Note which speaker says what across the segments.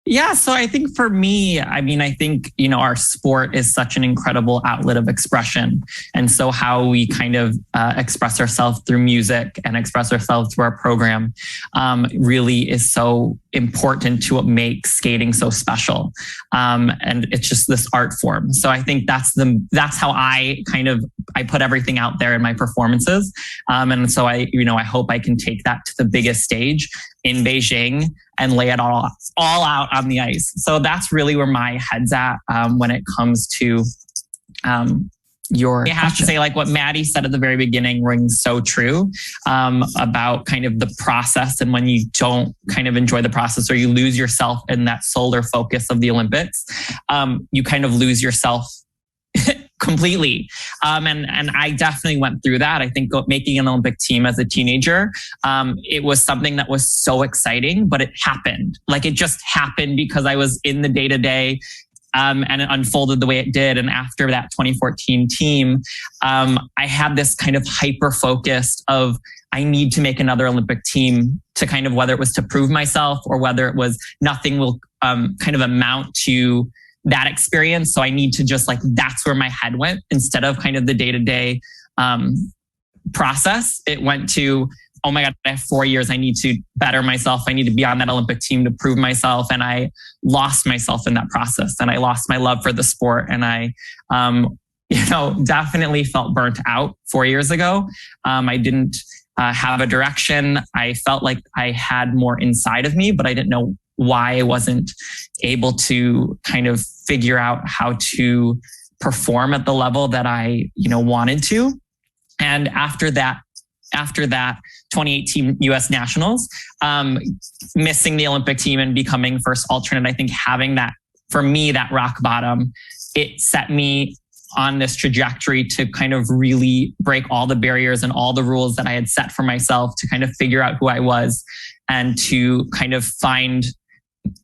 Speaker 1: Yeah, so I think for me, I mean, I think, our sport is such an incredible outlet of expression. And so how we kind of express ourselves through music and express ourselves through our program really is so important to what makes skating so special. And it's just this art form. So I think that's how I put everything out there in my performances. And so I hope I can take that to the biggest stage in Beijing and lay it all out on the ice. So that's really where my head's at when it comes to I have to say, like what Maddie said at the very beginning rings so true about kind of the process. And when you don't kind of enjoy the process or you lose yourself in that solar focus of the Olympics, you kind of lose yourself completely. And I definitely went through that. I think making an Olympic team as a teenager, it was something that was so exciting, but it happened. Like it just happened because I was in the day-to-day and it unfolded the way it did. And after that 2014 team, I had this kind of hyper focused of I need to make another Olympic team to kind of whether it was to prove myself or whether it was nothing will kind of amount to that experience. So I need to just that's where my head went instead of kind of the day-to-day process. It went to, oh my God, I have 4 years. I need to better myself. I need to be on that Olympic team to prove myself. And I lost myself in that process and I lost my love for the sport. And I, definitely felt burnt out 4 years ago. I didn't have a direction. I felt like I had more inside of me, but I didn't know why I wasn't able to kind of figure out how to perform at the level that I, wanted to. And after that 2018 US Nationals, missing the Olympic team and becoming first alternate, I think having that, for me, that rock bottom, it set me on this trajectory to kind of really break all the barriers and all the rules that I had set for myself to kind of figure out who I was and to kind of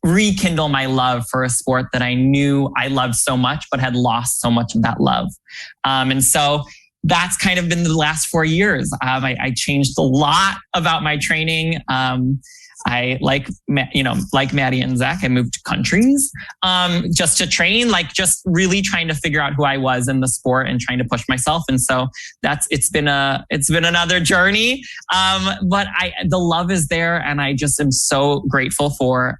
Speaker 1: rekindle my love for a sport that I knew I loved so much, but had lost so much of that love. And so that's kind of been the last 4 years. I changed a lot about my training. I like Maddie and Zach, I moved countries just to train, just really trying to figure out who I was in the sport and trying to push myself. And so it's been another journey. But the love is there, and I just am so grateful for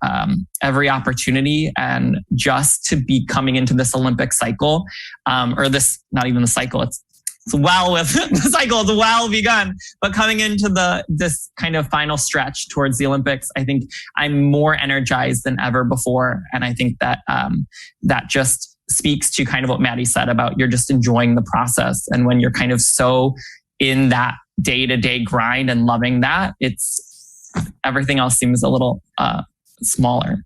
Speaker 1: every opportunity and just to be coming into this Olympic cycle, or this not even the cycle. The cycle is well begun, but coming into this kind of final stretch towards the Olympics, I think I'm more energized than ever before. And I think that that just speaks to kind of what Maddie said about you're just enjoying the process. And when you're kind of so in that day-to-day grind and loving that, everything else seems a little smaller.